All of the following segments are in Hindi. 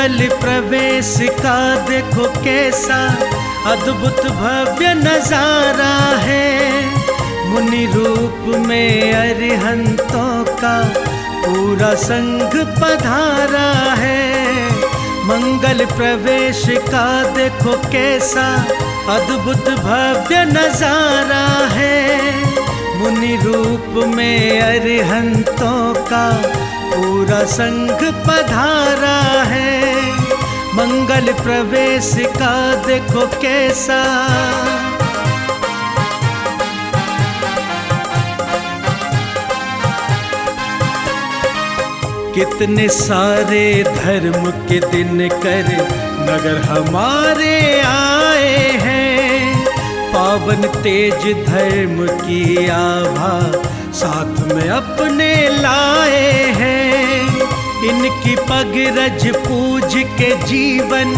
मंगल प्रवेश का देखो कैसा अद्भुत भव्य नजारा है। मुनि रूप में अरिहंतों का पूरा संघ पधारा है। मंगल प्रवेश का देखो कैसा अद्भुत भव्य नजारा है। मुनि रूप में अरिहंतों का पूरा संघ पधारा है। मंगल प्रवेश का देखो कैसा। कितने सारे धर्म के दिन कर नगर हमारे आए हैं। पावन तेज धर्म की आभा साथ में अपने लाए हैं। इनकी पग रज पूज के जीवन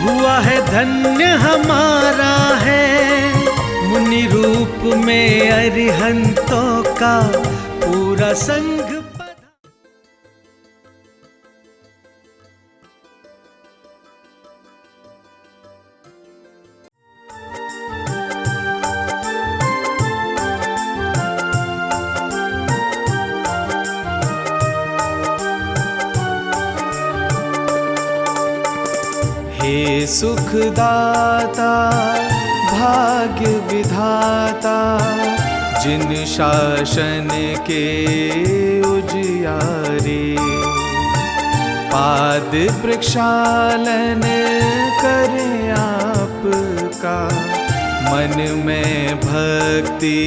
हुआ है धन्य हमारा है। मुनि रूप में अरिहंतों का पूरा संघ। हे सुखदाता भाग्य विधाता, जिन शासन के उजियारे पाद प्रक्षालन करें आपका, मन में भक्ति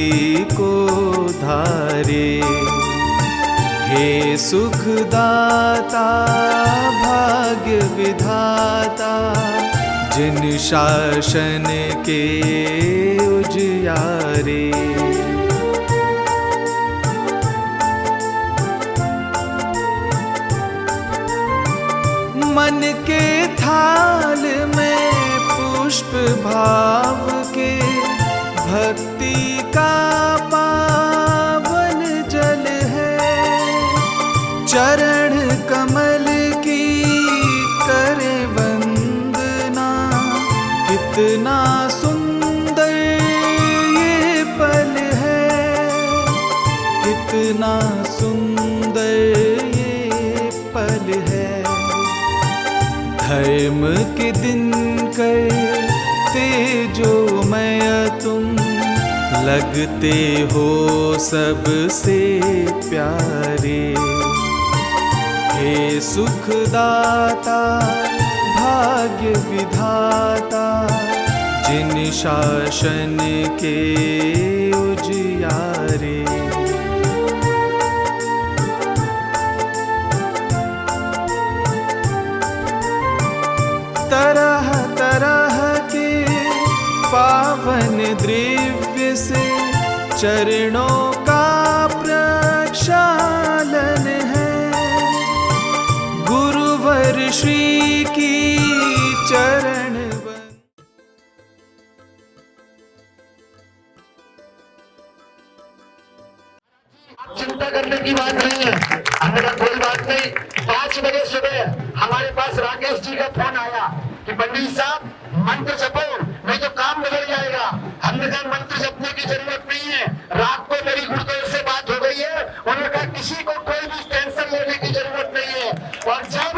को धारे। हे सुखदाता भाग्य विधाता, जिन शासन के उजियारे मन के थाल में पुष्प भाव के भक्ति का पावन जल है। चरण कमल की करे वंदना, कितना सुंदर ये पल है, कितना सुंदर ये पल है। धर्म के दिन करते जो मैं तुम, लगते हो सबसे प्यारे। हे सुखदाता भाग्य विधाता, जिन शासन के उजियारे। तरह तरह के पावन द्रव्य से चरणों का प्रक्षालन है। गुरुवर श्री की चरण चिंता करने की बात नहीं है। हमने कहा कोई बात नहीं। 5 बजे सुबह हमारे पास राकेश जी का फोन आया कि पंडित साहब मंत्र जपो, नहीं तो काम बिगड़ जाएगा। हमने कहा मंत्र जपने की जरूरत नहीं है। रात को मेरी गुरुदेव से बात हो गई है, उन्होंने कहा किसी को कोई भी टेंशन लेने की जरूरत नहीं है। और जब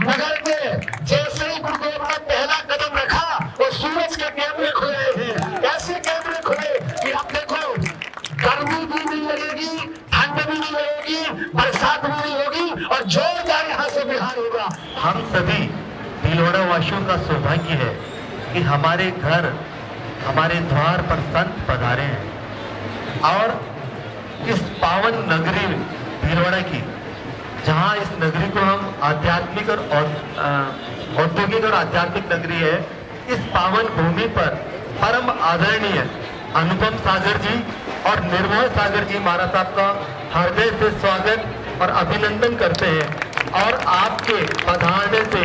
नगर में जैसे ही गुरुदेव ने पहला कदम रखा, वो सूरज के कैमरे खुले हैं। ऐसे कैमरे खुले कि अब देखो गर्मी भी नहीं लगेगी, ठंड भी नहीं लगेगी, बरसात भी नहीं होगी और जोरदार यहाँ से बिहार होगा। हम सभी भीलवाड़ा वासियों का सौभाग्य है कि हमारे घर, हमारे द्वार पर संत पधारे हैं। और इस पावन नगरी भीलवाड़ा की, जहाँ इस नगरी को हम आध्यात्मिक और औद्योगिक और आध्यात्मिक नगरी है, इस पावन भूमि पर परम आदरणीय अनुपम सागर जी और निर्मोह सागर जी महाराज साहब का हृदय से स्वागत और अभिनंदन करते हैं। और आपके पधारने से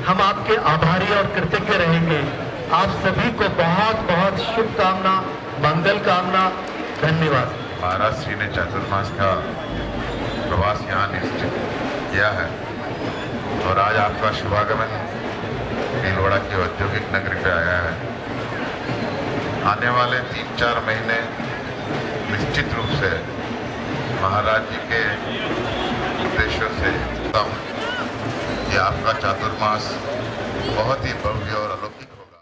हम आपके आभारी और कृतज्ञ रहेंगे। आप सभी को बहुत बहुत शुभकामना, मंगल कामना, धन्यवाद। महाराज श्री ने चातुर्मास का प्रवास यहाँ निश्चित किया है। और आज आपका शुभागमन भीलवाड़ा की औद्योगिक नगरी पे आया है। आने वाले 3-4 महीने निश्चित रूप से महाराज जी के उद्देश्यों से ये आपका चातुर्मास बहुत ही भव्य और अलौकिक होगा।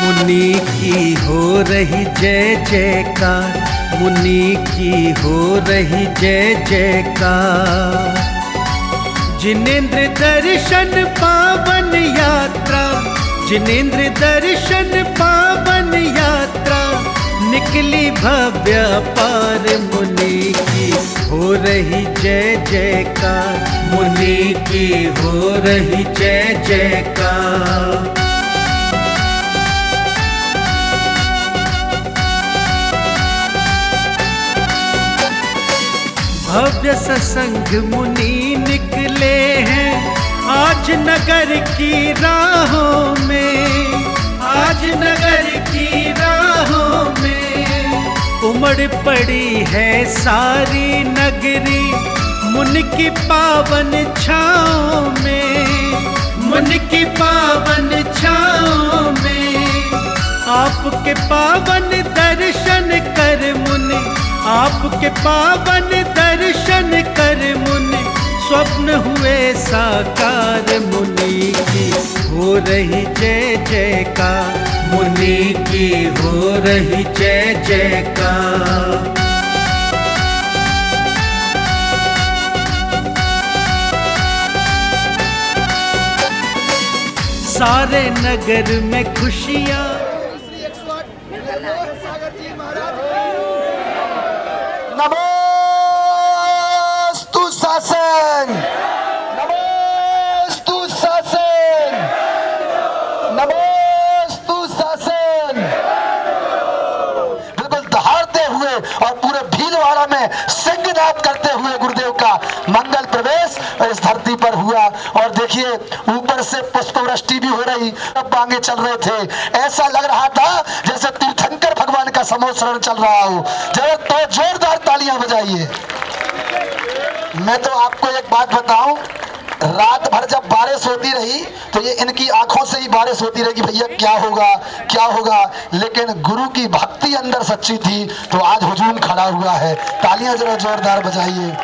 मुनि की हो रही जय जयकार, मुनि की हो रही जय जयकार। जिनेंद्र दर्शन पावन यात्रा, जिनेंद्र दर्शन पावन यात्रा, निकली भव्य पार मुनि की हो रही जय जयकार, मुनि की हो रही जय जयकार। भव्य सत्संग मुनि निकले हैं आज नगर की राहों में, आज नगर की राहों में उमड़ पड़ी है सारी नगरी मुनि की पावन छाँव में, मुनि की पावन छाँव में। आपके पावन दर्शन कर मुनि, आपके पावन दर्शन कर मुनि, स्वप्न हुए साकार मुनि की हो रही जय जयकार, मुनि की हो रही जय जयकार। सारे नगर में खुशियाँ, नमोस्तु शासन, नमोस्तु शासन, नमोस्तु शासन। बिल्कुल दहाड़ते हुए और पूरे भीलवाड़ा में सिंहनाद करते हुए गुरुदेव का मंगल प्रवेश इस धरती पर हुआ। और देखिए ऊपर से पुष्पवृष्टि भी हो रही, अब बांगे चल रहे थे, ऐसा लग रहा था जैसे तीर्थंकर भगवान का समोत्सरण चल रहा हो। जब तो जोरदार तालियां बजाइए। मैं तो आपको एक बात बताऊं, रात भर जब बारिश होती रही तो ये इनकी आंखों से ही बारिश होती रही कि भैया क्या होगा क्या होगा, लेकिन गुरु की भक्ति अंदर सच्ची थी तो आज हुजूम खड़ा हुआ है। तालियां जरा जोरदार बजाइए।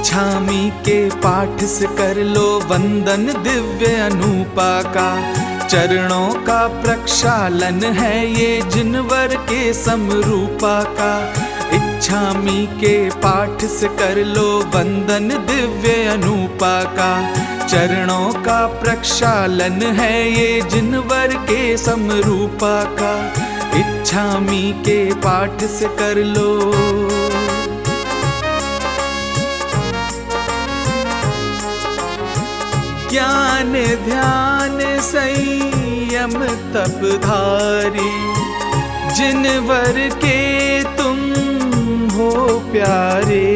इच्छामी के पाठ से कर लो वंदन दिव्य अनूपा का। चरणों का प्रक्षालन है ये जिनवर के समरूपा का। इच्छामी के पाठ से कर लो वंदन दिव्य अनूपा का। चरणों का प्रक्षालन है ये जिनवर के समरूपा का। इच्छामी के पाठ से कर लो। ज्ञान ध्यान संयम तप धारी, जिनवर के तुम हो प्यारे।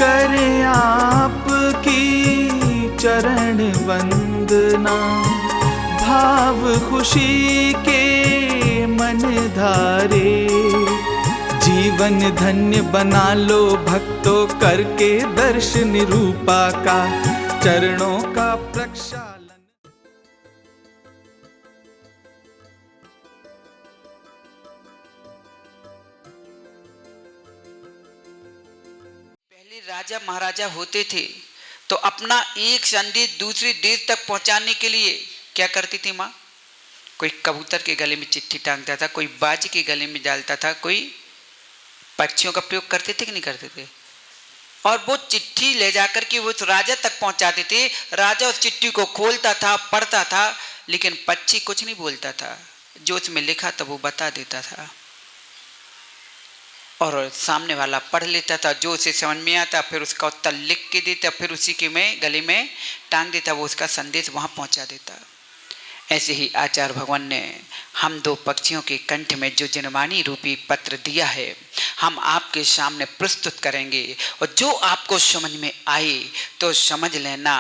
करे आपकी चरण वंदना, भाव खुशी के मन धारे। जीवन धन्य बना लो भक्तों करके दर्शन रूपा का। चरणों का प्रक्षालन। पहले राजा महाराजा होते थे तो अपना एक संदेश दूसरे देश तक पहुंचाने के लिए क्या करती थी माँ? कोई कबूतर के गले में चिट्ठी टांगता था, कोई बाज के गले में डालता था, कोई पक्षियों का प्रयोग करते थे कि नहीं करते थे? और वो चिट्ठी ले जाकर के वो उस राजा तक पहुंचाते थे। राजा उस चिट्ठी को खोलता था, पढ़ता था, लेकिन पक्षी कुछ नहीं बोलता था। जो उसमें लिखा था वो बता देता था और सामने वाला पढ़ लेता था। जो उसे समझ में आता फिर उसका उत्तर लिख के देता, फिर उसी के में गले में टांग देता, वो उसका संदेश वहाँ पहुँचा देता। ऐसे ही आचार्य भगवान ने हम दो पक्षियों के कंठ में जो जनवाणी रूपी पत्र दिया है हम आपके सामने प्रस्तुत करेंगे। और जो आपको समझ में आए तो समझ लेना,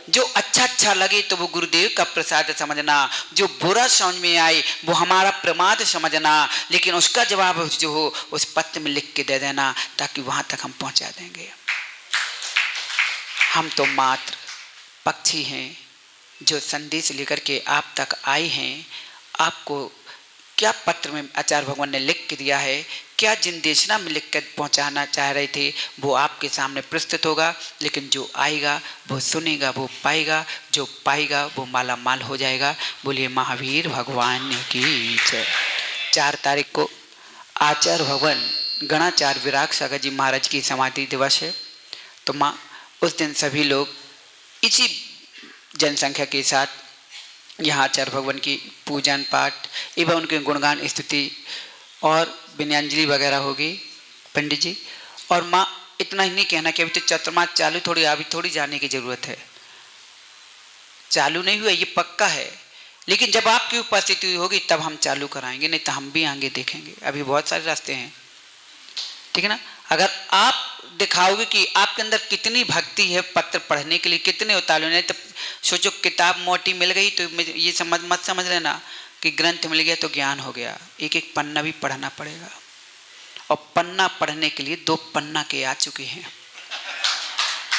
जो अच्छा लगे तो वो गुरुदेव का प्रसाद समझना, जो बुरा समझ में आए वो हमारा प्रमाद समझना। लेकिन उसका जवाब जो हो उस पत्र में लिख के दे देना ताकि वहाँ तक हम पहुँचा देंगे। हम तो मात्र पक्षी हैं जो संदेश लेकर के आप तक आए हैं। आपको क्या पत्र में आचार्य भगवान ने लिख के दिया है, क्या जिन देशना में लिख कर पहुँचाना चाह रहे थे वो आपके सामने प्रस्तुत होगा। लेकिन जो आएगा वो सुनेगा, वो पाएगा, जो पाएगा वो माला माल हो जाएगा। बोलिए महावीर भगवान की जय। 4 तारीख को आचार्य भगवान गणाचार्य विराग सागर जी महाराज की समाधि दिवस है। तो माँ उस दिन सभी लोग इसी जनसंख्या के साथ यहाँ आचार्य भगवान की पूजन पाठ एवं उनके गुणगान स्तुति और विनयांजलि वगैरह होगी पंडित जी। और माँ इतना ही नहीं कहना कि अभी तो चतुर्मास चालू, थोड़ी अभी थोड़ी जाने की ज़रूरत है। चालू नहीं हुआ ये पक्का है, लेकिन जब आपकी उपस्थिति होगी तब हम चालू कराएंगे, नहीं तो हम भी आगे देखेंगे। अभी बहुत सारे रास्ते हैं, ठीक है ना। अगर आप दिखाओगे कि आपके अंदर कितनी भक्ति है पत्र पढ़ने के लिए, कितने उतारू नहीं तो सोचो किताब मोटी मिल गई तो ये मत समझ लेना कि ग्रंथ मिल गया तो ज्ञान हो गया। एक एक पन्ना भी पढ़ना पड़ेगा और पन्ना पढ़ने के लिए 2 पन्ना के आ चुके हैं।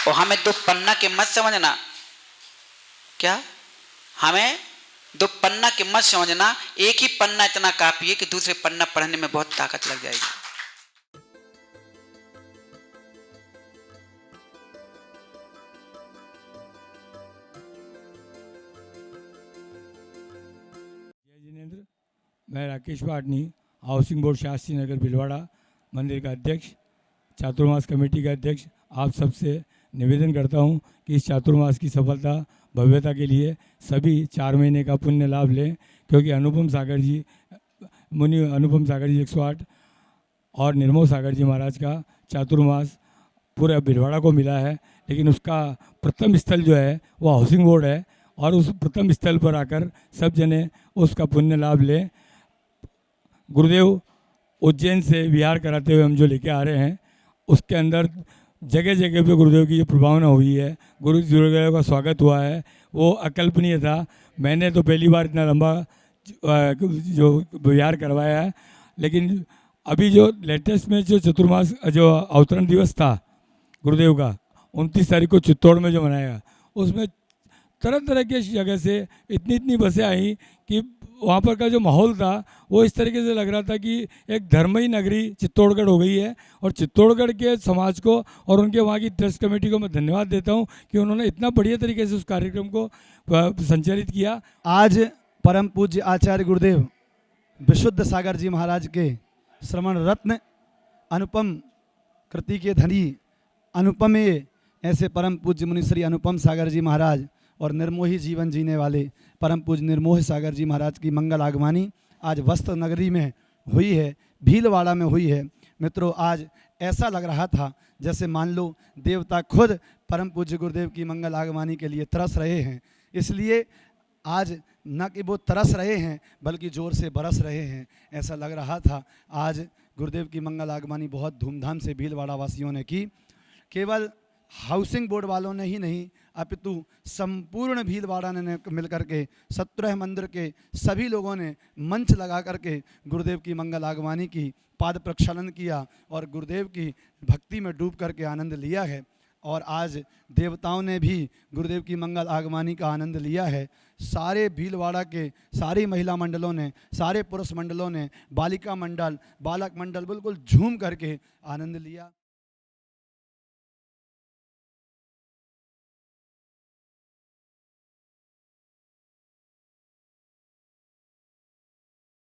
और हमें 2 पन्ना के मत समझना, क्या हमें 2 पन्ना के मत समझना, एक ही पन्ना इतना काफी है कि दूसरे पन्ना पढ़ने में बहुत ताकत लग जाएगी। मैं राकेश पाटनी, हाउसिंग बोर्ड शास्त्री नगर भिलवाड़ा मंदिर का अध्यक्ष, चातुर्मास कमेटी का अध्यक्ष, आप सबसे निवेदन करता हूं कि इस चातुर्मास की सफलता भव्यता के लिए सभी 4 महीने का पुण्य लाभ लें। क्योंकि अनुपम सागर जी 108 और निर्मोह सागर जी महाराज का चातुर्मास पूरे भिलवाड़ा को मिला है, लेकिन उसका प्रथम स्थल जो है वो हाउसिंग बोर्ड है। और उस प्रथम स्थल पर आकर सब जने उसका पुण्य लाभ लें। गुरुदेव उज्जैन से विहार कराते हुए हम जो लेके आ रहे हैं उसके अंदर जगह जगह पे गुरुदेव की जो प्रभावना हुई है, गुरुदेव का स्वागत हुआ है, वो अकल्पनीय था। मैंने तो पहली बार इतना लंबा जो विहार करवाया है, लेकिन अभी जो लेटेस्ट में जो चतुर्मास जो अवतरण दिवस था गुरुदेव का 29 तारीख को चित्तौड़ में जो मनाया, उसमें तरह तरह के जगह से इतनी इतनी बसें आई कि वहाँ पर का जो माहौल था वो इस तरीके से लग रहा था कि एक धर्मई नगरी चित्तौड़गढ़ हो गई है। और चित्तौड़गढ़ के समाज को और उनके वहाँ की ट्रस्ट कमेटी को मैं धन्यवाद देता हूँ कि उन्होंने इतना बढ़िया तरीके से उस कार्यक्रम को संचालित किया। आज परम पूज्य आचार्य गुरुदेव विशुद्ध सागर जी महाराज के श्रवण रत्न अनुपम कृति के धनी अनुपमेय ऐसे परम पूज्य मुनि श्री अनुपम सागर जी महाराज और निर्मोही जीवन जीने वाले परम पूज्य निर्मोह सागर जी महाराज की मंगल आगमनी आज वस्त्र नगरी में हुई है, भीलवाड़ा में हुई है। मित्रों, आज ऐसा लग रहा था जैसे मान लो देवता खुद परम पूज्य गुरुदेव की मंगल आगमनी के लिए तरस रहे हैं। इसलिए आज न कि वो तरस रहे हैं बल्कि ज़ोर से बरस रहे हैं, ऐसा लग रहा था। आज गुरुदेव की मंगल आगमनी बहुत धूमधाम से भीलवाड़ा वासियों ने की। केवल हाउसिंग बोर्ड वालों ने ही नहीं अपितु संपूर्ण भीलवाड़ा ने मिलकर के 17 मंदिर के सभी लोगों ने मंच लगा करके गुरुदेव की मंगल आगमनी की पाद प्रक्षालन किया और गुरुदेव की भक्ति में डूब करके आनंद लिया है। और आज देवताओं ने भी गुरुदेव की मंगल आगमनी का आनंद लिया है। सारे भीलवाड़ा के सारी महिला मंडलों ने, सारे पुरुष मंडलों ने, बालिका मंडल, बालक मंडल बिल्कुल झूम करके आनंद लिया।